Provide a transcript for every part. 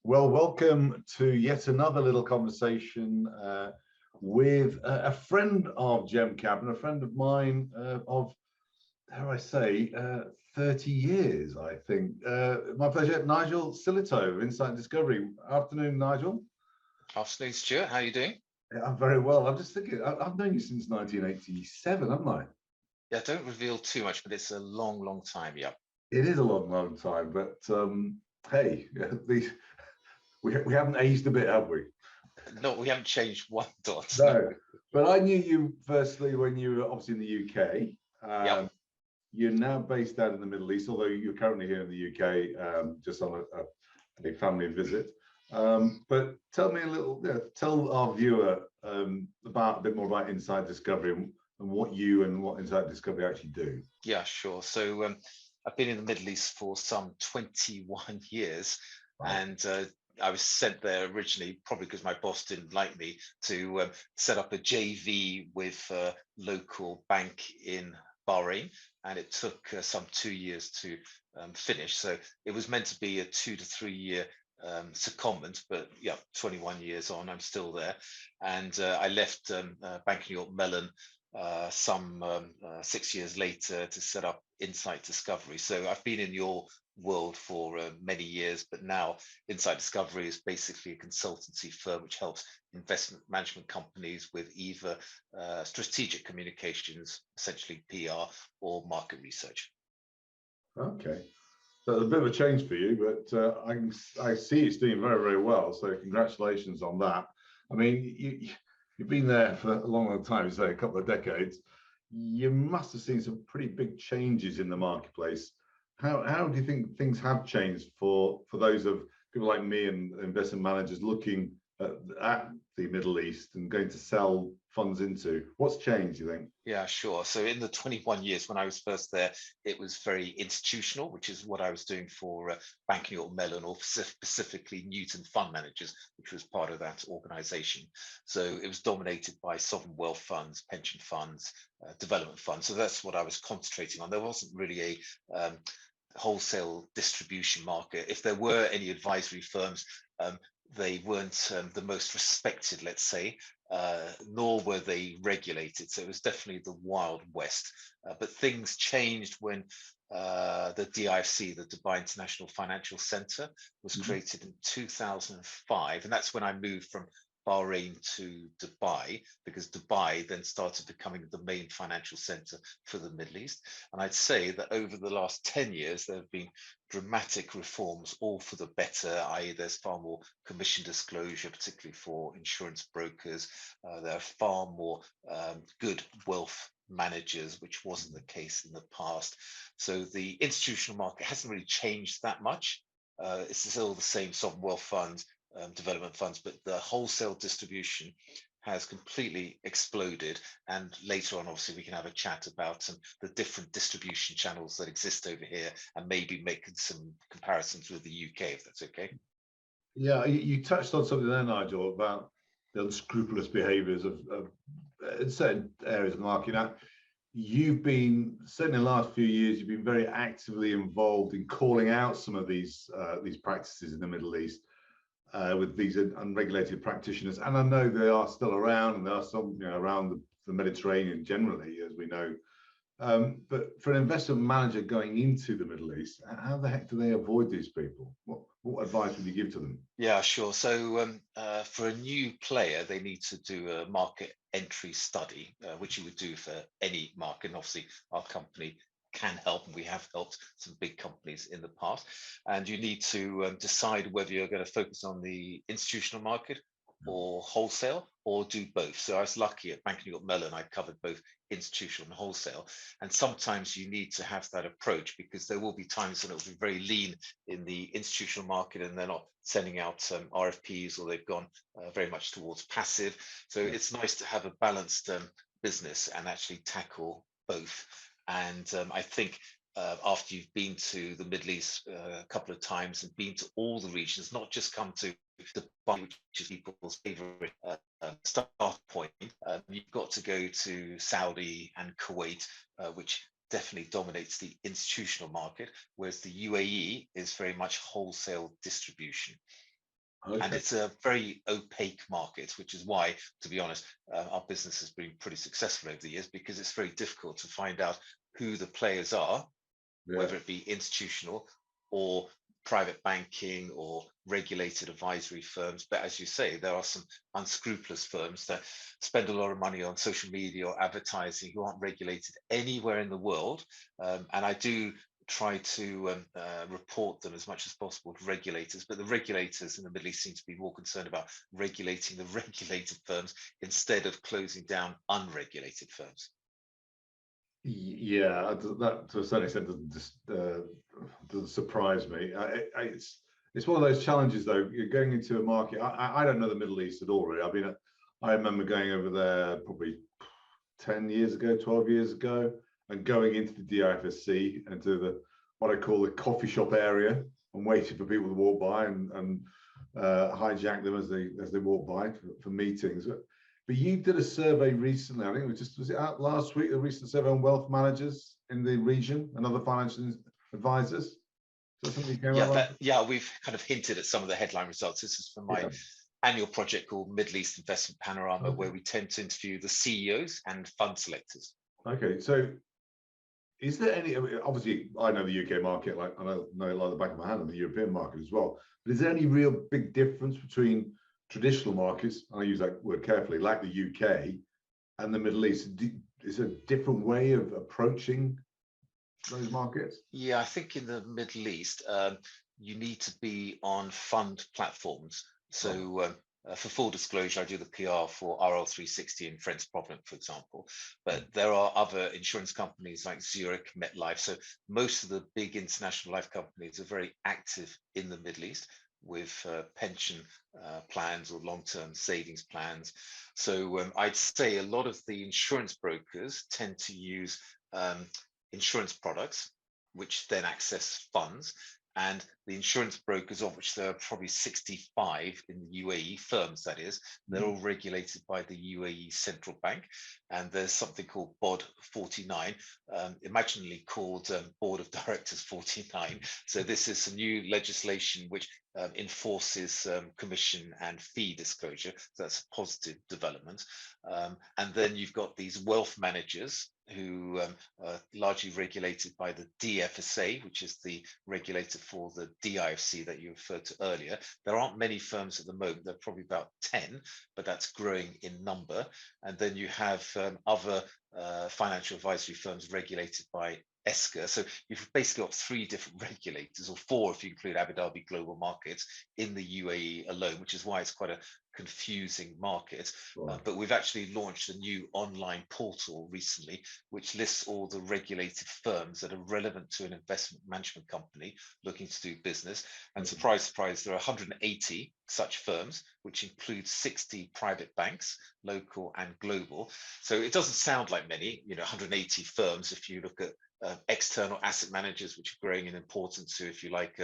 Well, welcome to yet another little conversation with a friend of GemCab and a friend of mine of, dare I say, 30 years, I think. My pleasure, Nigel Silito of Insight Discovery. Afternoon, Nigel. Afternoon, Stuart. How are you doing? Yeah, I'm very well. I'm just thinking, I've known you since 1987, haven't I? Yeah, don't reveal too much, but it's a long, long time. Yeah. It is a long, long time, but hey, these, we haven't aged a bit, have we? No, we haven't changed one dot. No. No, but I knew you firstly when you were obviously in the UK. Yep. You're now based out in the Middle East, although you're currently here in the UK, just on a family visit. But tell me a little, tell our viewer about a bit more about Inside Discovery and what you and what Inside Discovery actually do. Yeah, sure. So I've been in the Middle East for some 21 years, Wow. and I was sent there originally, probably because my boss didn't like me, to set up a JV with a local bank in Bahrain, and it took some 2 years to finish. So it was meant to be a 2 to 3 year secondment, but yeah, 21 years on, I'm still there. And I left Bank New York Mellon some 6 years later to set up Insight Discovery. So I've been in your world for many years, but now Insight Discovery is basically a consultancy firm which helps investment management companies with either strategic communications, essentially PR, or market research. Okay. So it's a bit of a change for you, but I see it's doing very, very well. So congratulations on that. I mean, you've been there for a long, long time, say a couple of decades. You must have seen some pretty big changes in the marketplace. How do you think things have changed for those of people like me and investment managers looking at the Middle East and going to sell funds into? What's changed, you think? Yeah, sure. So in the 21 years when I was first there, it was very institutional, which is what I was doing for Bank New York Mellon, or specifically Newton Fund Managers, which was part of that organization. So it was dominated by sovereign wealth funds, pension funds, development funds. So that's what I was concentrating on. There wasn't really a wholesale distribution market. If there were any advisory firms, they weren't the most respected, let's say, nor were they regulated. So it was definitely the Wild West. But things changed when the DIFC, the Dubai International Financial Center, was Mhm. created in 2005. And that's when I moved from Bahrain to Dubai, because Dubai then started becoming the main financial center for the Middle East. And I'd say that over the last 10 years, there have been dramatic reforms, all for the better, i.e. there's far more commission disclosure, particularly for insurance brokers. There are far more good wealth managers, which wasn't the case in the past. So the institutional market hasn't really changed that much. It's still the same sovereign wealth funds, development funds, but the wholesale distribution has completely exploded. And later on, obviously, we can have a chat about the different distribution channels that exist over here and maybe make some comparisons with the UK, if that's okay. Yeah, you touched on something there, Nigel, about the unscrupulous behaviours of in certain areas of the market. Now, you've been certainly in the last few years, you've been very actively involved in calling out some of these practices in the Middle East with these unregulated practitioners, and I know they are still around, and there are some around the Mediterranean generally, as we know. But for an investment manager going into the Middle East, how the heck do they avoid these people? What advice would you give to them? Yeah, sure. So for a new player, they need to do a market entry study, which you would do for any market. And obviously, our company can help, and we have helped some big companies in the past. And you need to decide whether you're going to focus on the institutional market or wholesale, or do both. So I was lucky at Bank New York Mellon, I covered both institutional and wholesale. And sometimes you need to have that approach, because there will be times when it will be very lean in the institutional market and they're not sending out RFPs, or they've gone very much towards passive. So Yeah. it's nice to have a balanced business and actually tackle both. And I think after you've been to the Middle East a couple of times and been to all the regions, not just come to Dubai, which is people's favorite start point, you've got to go to Saudi and Kuwait, which definitely dominates the institutional market, whereas the UAE is very much wholesale distribution. And Okay. it's a very opaque market, which is why, to be honest, our business has been pretty successful over the years, because it's very difficult to find out who the players are, Yeah. whether it be institutional or private banking or regulated advisory firms. But as you say, there are some unscrupulous firms that spend a lot of money on social media or advertising who aren't regulated anywhere in the world. And I do try to report them as much as possible to regulators, but the regulators in the Middle East seem to be more concerned about regulating the regulated firms instead of closing down unregulated firms. Yeah, that to a certain extent doesn't surprise me. It's one of those challenges though. You're going into a market. I don't know the Middle East at all, really. I remember going over there probably 10 years ago, 12 years ago, and going into the DIFSC and to the what I call the coffee shop area and waiting for people to walk by and hijack them as they walk by for meetings. But you did a survey recently. I think was it out last week? A recent survey on wealth managers in the region and other financial advisors. Is that something you came out last? Yeah, we've kind of hinted at some of the headline results. This is from my Yeah. annual project called Middle East Investment Panorama, Okay. where we tend to interview the CEOs and fund selectors. Okay, so is there any? Obviously, I know the UK market, like I know it like the back of my hand, and the European market as well. But is there any real big difference between traditional markets? I use that word carefully, like the UK and the Middle East. Is there a different way of approaching those markets? Yeah, I think in the Middle East, you need to be on fund platforms. So, for full disclosure, I do the PR for RL360 in French Provident, for example. But there are other insurance companies like Zurich, MetLife. So, most of the big international life companies are very active in the Middle East with pension plans or long-term savings plans. So, I'd say a lot of the insurance brokers tend to use insurance products which then access funds. And the insurance brokers, of which there are probably 65 in the UAE, firms that is, they're all regulated by the UAE Central Bank. And there's something called BOD 49, imaginally called Board of Directors 49. So this is some new legislation which enforces commission and fee disclosure. So that's a positive development. And then you've got these wealth managers who are largely regulated by the DFSA, which is the regulator for the DIFC that you referred to earlier. There aren't many firms at the moment. There are probably about 10, but that's growing in number. And then you have other financial advisory firms regulated by ESCA. So you've basically got 3 different regulators, or 4 if you include Abu Dhabi Global Markets, in the UAE alone, which is why it's quite a confusing market. But we've actually launched a new online portal recently, which lists all the regulated firms that are relevant to an investment management company looking to do business. And surprise, surprise, there are 180 such firms, which includes 60 private banks, local and global. So it doesn't sound like many, 180 firms if you look at external asset managers, which are growing in importance to, if you like,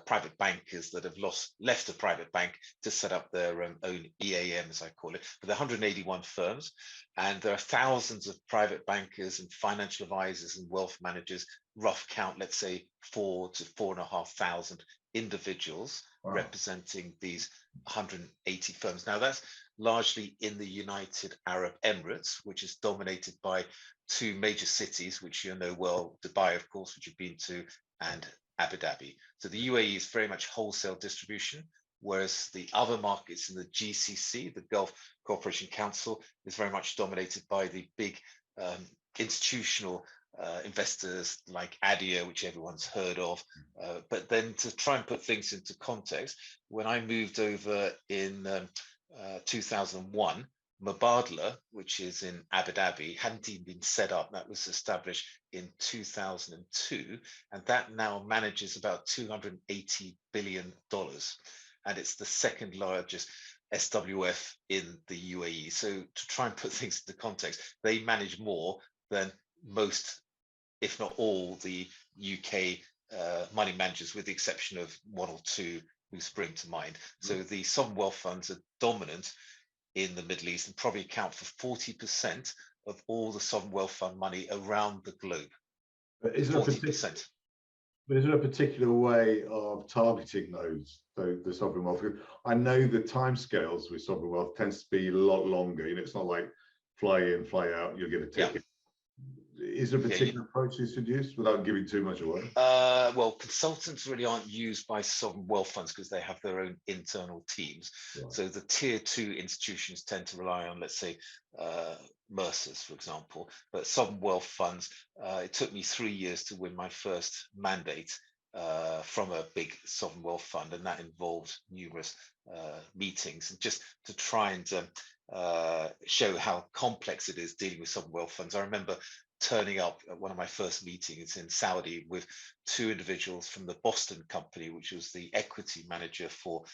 private bankers that have left a private bank to set up their own EAM, as I call it. But there are 181 firms, and there are thousands of private bankers and financial advisors and wealth managers. Rough count, let's say 4 to 4,500 individuals representing these 180 firms. Now that's largely in the United Arab Emirates, which is dominated by 2 major cities, which you know well, Dubai, of course, which you've been to, and Abu Dhabi. So the UAE is very much wholesale distribution, whereas the other markets in the GCC, the Gulf Cooperation Council, is very much dominated by the big institutional investors like ADIA, which everyone's heard of. But then to try and put things into context, when I moved over in 2001, Mubadala, which is in Abu Dhabi, hadn't even been set up. That was established in 2002, and that now manages about $280 billion. And it's the second largest SWF in the UAE. So to try and put things into context, they manage more than most, if not all, the UK money managers, with the exception of 1 or 2 who spring to mind. So the sovereign wealth funds are dominant in the Middle East and probably account for 40% of all the sovereign wealth fund money around the globe. Is there 40%. But is there a particular way of targeting the sovereign wealth? I know the timescales with sovereign wealth tends to be a lot longer. You know, it's not like fly in, fly out, you'll get a Yeah, ticket. Is there a yeah. particular approach that's used without giving too much away? Well, consultants really aren't used by sovereign wealth funds because they have their own internal teams. Right. So the tier two institutions tend to rely on, let's say, Mercers, for example. But sovereign wealth funds, it took me 3 years to win my first mandate from a big sovereign wealth fund, and that involved numerous meetings, and just to try and show how complex it is dealing with sovereign wealth funds. I remember turning up at one of my first meetings in Saudi with two individuals from the Boston company, which was the equity manager for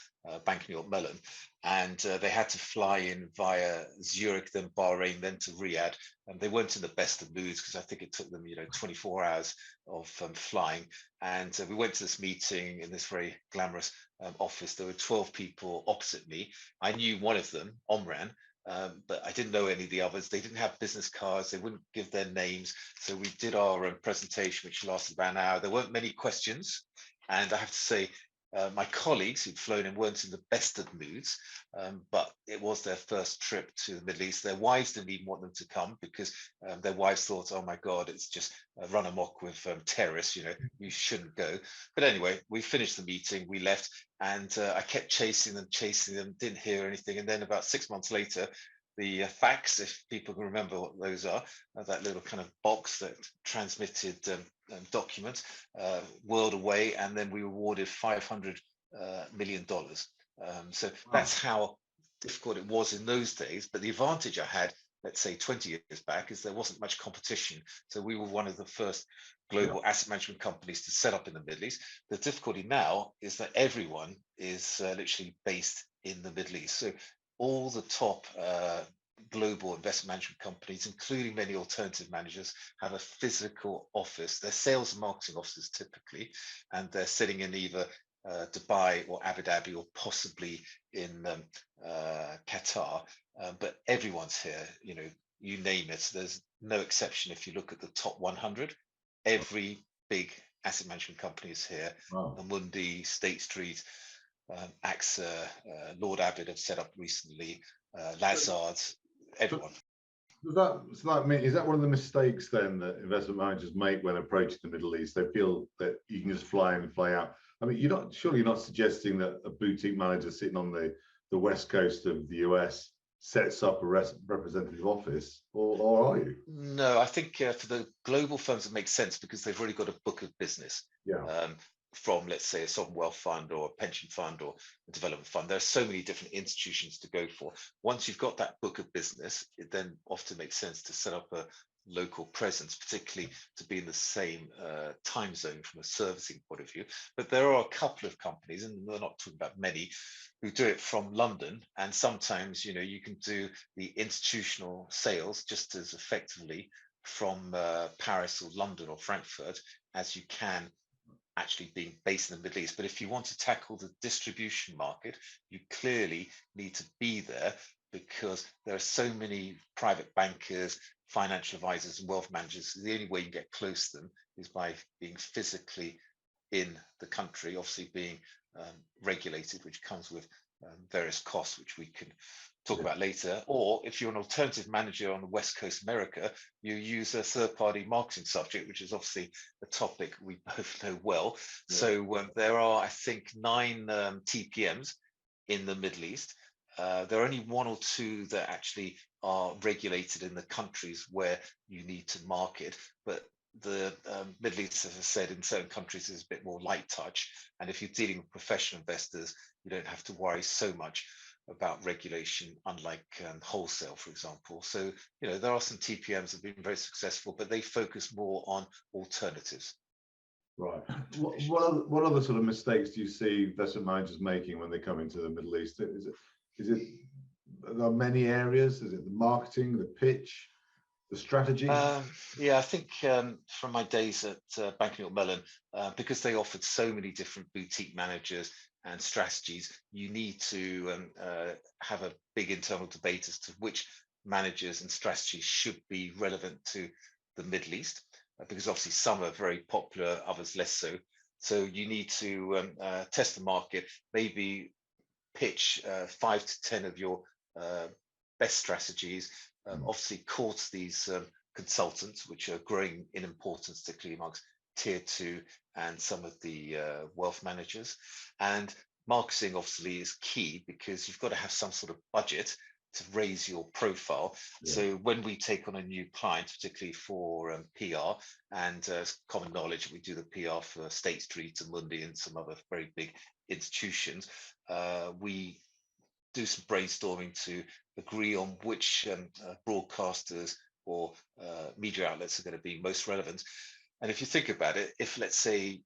Bank New York Mellon. And they had to fly in via Zurich, then Bahrain, then to Riyadh. And they weren't in the best of moods because I think it took them, 24 hours of flying. And we went to this meeting in this very glamorous office. There were 12 people opposite me. I knew one of them, Omran, but I didn't know any of the others. They didn't have business cards. They wouldn't give their names. So we did our presentation, which lasted about an hour. There weren't many questions. And I have to say, my colleagues who'd flown in weren't in the best of moods, but it was their first trip to the Middle East. Their wives didn't even want them to come because their wives thought, oh my God, it's just run amok with terrorists, you shouldn't go. But anyway, we finished the meeting, we left, and I kept chasing them, didn't hear anything. And then about 6 months later, the fax, if people can remember what those are, that little kind of box that transmitted documents, whirled away, and then we were awarded $500 million. So that's how difficult it was in those days. But the advantage I had, let's say 20 years back, is there wasn't much competition. So we were one of the first global asset management companies to set up in the Middle East. The difficulty now is that everyone is literally based in the Middle East. So all the top global investment management companies, including many alternative managers, have a physical office. They're sales and marketing offices typically, and they're sitting in either Dubai or Abu Dhabi or possibly in Qatar. But everyone's here, you name it. There's no exception. If you look at the top 100, every big asset management company is here. Wow. Amundi, State Street, AXA, Lord Abbott have set up recently, Lazard's, everyone. Is that one of the mistakes then that investment managers make when approaching the Middle East? They feel that you can just fly in and fly out. I mean, surely you're not suggesting that a boutique manager sitting on the west coast of the US sets up a representative office, or are you? No, I think for the global firms it makes sense because they've already got a book of business. Yeah. From, let's say, a sovereign wealth fund or a pension fund or a development fund. There are so many different institutions to go for. Once you've got that book of business, it then often makes sense to set up a local presence, particularly to be in the same time zone from a servicing point of view. But there are a couple of companies, and we're not talking about many, who do it from London. And sometimes, you can do the institutional sales just as effectively from Paris or London or Frankfurt as you can actually being based in the Middle East. But if you want to tackle the distribution market, you clearly need to be there because there are so many private bankers, financial advisors, and wealth managers. The only way you can get close to them is by being physically in the country, obviously being regulated, which comes with various costs, which we can talk about later. Or if you're an alternative manager on the West Coast America, you use a third-party marketing subject, which is obviously a topic we both know well. Yeah. So there are, I think, 9 TPMs in the Middle East. There are only 1 or 2 that actually are regulated in the countries where you need to market, but the Middle East, as I said, in certain countries is a bit more light touch. And if you're dealing with professional investors, you don't have to worry so much about regulation, unlike wholesale, for example. So, there are some TPMs that have been very successful, but they focus more on alternatives. Right. What other sort of mistakes do you see investment managers making when they come into the Middle East? Is it are there many areas? Is it the marketing, the pitch, the strategy? Yeah, I think from my days at Bank New York Mellon, because they offered so many different boutique managers and strategies, you need to have a big internal debate as to which managers and strategies should be relevant to the Middle East, because obviously some are very popular, others less so. So you need to test the market, maybe pitch 5 to 10 of your uh, best strategies. Obviously, court these consultants, which are growing in importance, particularly amongst tier 2 and some of the wealth managers. And marketing obviously is key because you've got to have some sort of budget to raise your profile. Yeah. So when we take on a new client, particularly for PR, and common knowledge, we do the PR for State Street and Mundi and some other very big institutions. We do some brainstorming to agree on which broadcasters or media outlets are going to be most relevant. And if you think about it, if let's say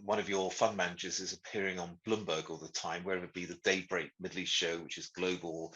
one of your fund managers is appearing on Bloomberg all the time, whether it be the Daybreak Middle East show, which is global,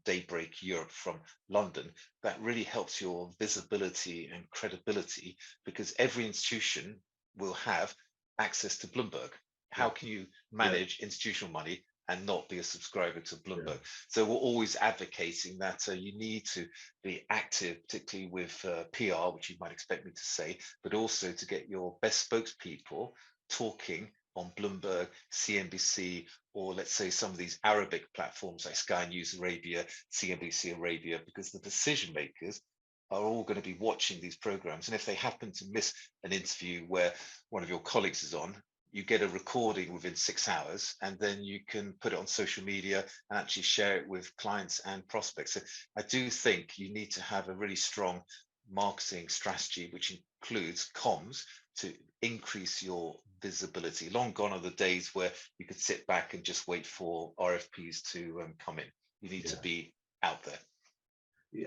Daybreak Europe from London, that really helps your visibility and credibility because every institution will have access to Bloomberg. How can you manage institutional money and not be a subscriber to Bloomberg? So we're always advocating that you need to be active, particularly with PR, which you might expect me to say, but also to get your best spokespeople talking on Bloomberg, CNBC, or let's say some of these Arabic platforms like Sky News Arabia, CNBC Arabia, because the decision makers are all going to be watching these programs. And if they happen to miss an interview where one of your colleagues is on, you get a recording within 6 hours, and then you can put it on social media and actually share it with clients and prospects. So I do think you need to have a really strong marketing strategy, which includes comms, to increase your visibility. Long gone are the days where you could sit back and just wait for RFPs to come in. You need to be out there.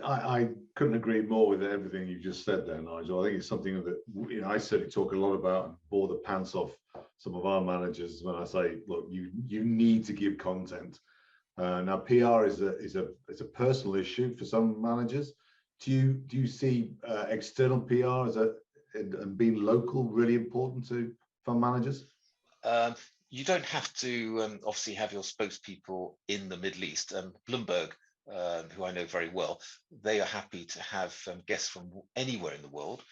I couldn't agree more with everything you just said there, Nigel. I think it's something that I certainly talk a lot about and bore the pants off some of our managers when I say, look, you need to give content. Now, PR is a personal issue for some managers. Do you see external PR and being local really important to fund managers? You don't have to obviously have your spokespeople in the Middle East. Bloomberg, who I know very well, they are happy to have guests from anywhere in the world,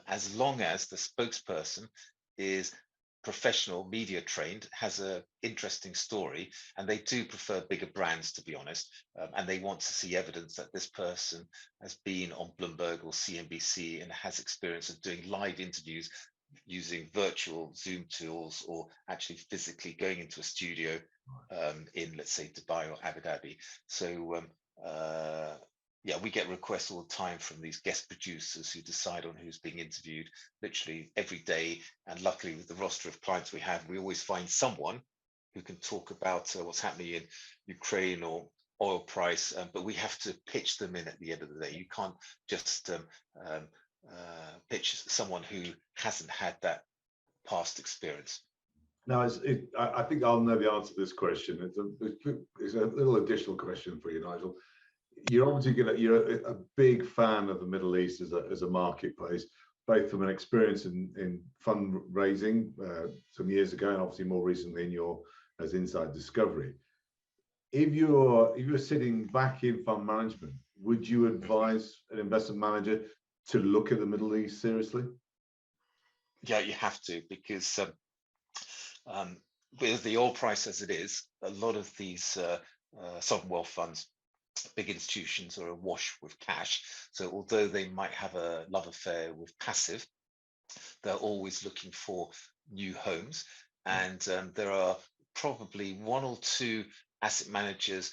as long as the spokesperson is professional, media trained, has an interesting story, and they do prefer bigger brands, to be honest, and they want to see evidence that this person has been on Bloomberg or CNBC and has experience of doing live interviews using virtual Zoom tools or actually physically going into a studio in, let's say, Dubai or Abu Dhabi. So yeah, we get requests all the time from these guest producers who decide on who's being interviewed literally every day. And luckily, with the roster of clients we have, we always find someone who can talk about what's happening in Ukraine or oil price, but we have to pitch them in at the end of the day. You can't just pitch someone who hasn't had that past experience. Now, I think I'll know the answer to this question. It's a little additional question for you, Nigel. You're obviously you're a big fan of the Middle East as a marketplace, both from an experience in fundraising some years ago, and obviously more recently in your as Inside Discovery. If you're sitting back in fund management, would you advise an investment manager to look at the Middle East seriously? Yeah, you have to, because with the oil price as it is, a lot of these sovereign wealth funds, big institutions, are awash with cash. So although they might have a love affair with passive, they're always looking for new homes. And there are probably one or two asset managers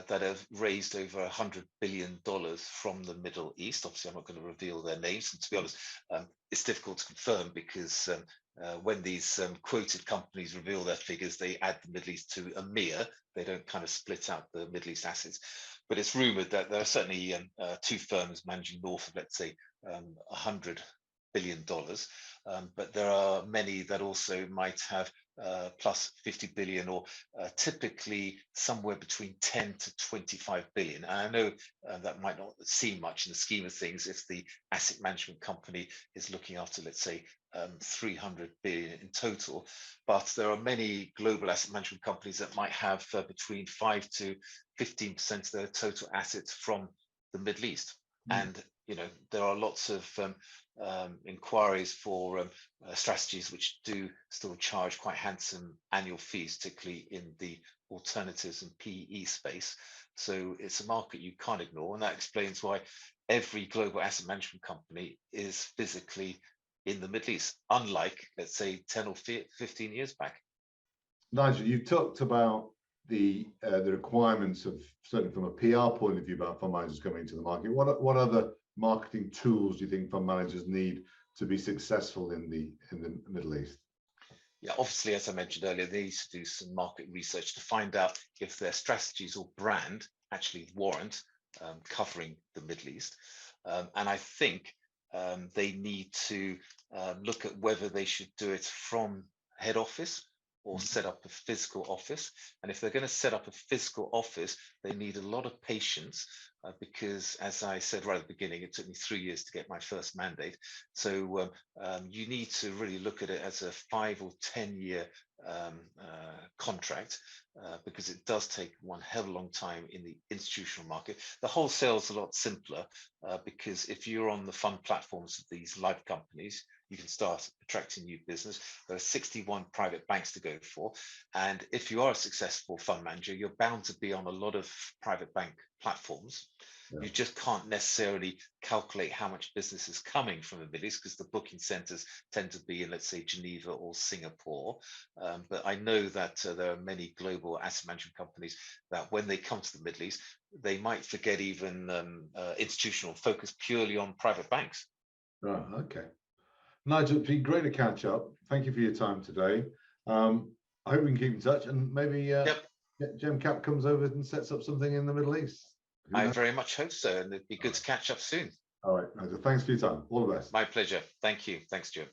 that have raised over $100 billion from the Middle East. Obviously, I'm not going to reveal their names. And to be honest, it's difficult to confirm because when these quoted companies reveal their figures, they add the Middle East to EMEA. They don't kind of split out the Middle East assets. But it's rumored that there are certainly two firms managing north of, let's say, $100 billion. But there are many that also might have plus 50 billion, or typically somewhere between 10 to 25 billion. And I know that might not seem much in the scheme of things if the asset management company is looking after, let's say, 300 billion in total. But there are many global asset management companies that might have between 5 to 15% of their total assets from the Middle East. And there are lots of inquiries for strategies which do still charge quite handsome annual fees, particularly in the alternatives and PE space. So it's a market you can't ignore, and that explains why every global asset management company is physically in the Middle East, unlike, let's say, 10 or 15 years back. Nigel, you talked about the requirements of, certainly from a PR point of view, about fund managers coming into the market. What other marketing tools do you think fund managers need to be successful in the Middle East? Yeah, obviously, as I mentioned earlier, they need to do some market research to find out if their strategies or brand actually warrant covering the Middle East. And I think they need to look at whether they should do it from head office or set up a physical office. And if they're going to set up a physical office, they need a lot of patience because, as I said right at the beginning, it took me 3 years to get my first mandate. So you need to really look at it as a 5 or 10 year contract because it does take one hell of a long time in the institutional market. The wholesale is a lot simpler because if you're on the fund platforms of these live companies, you can start attracting new business. There are 61 private banks to go for. And if you are a successful fund manager, you're bound to be on a lot of private bank platforms. Yeah. You just can't necessarily calculate how much business is coming from the Middle East because the booking centers tend to be in, let's say, Geneva or Singapore. But I know that there are many global asset management companies that when they come to the Middle East, they might forget even institutional, focus purely on private banks. Oh, okay. Nigel, it's been great to catch up. Thank you for your time today. I hope we can keep in touch and maybe GemCap comes over and sets up something in the Middle East. I very much hope so, and it'd be good to catch up soon. All right, Nigel, thanks for your time. All the best. My pleasure. Thank you. Thanks, Joe.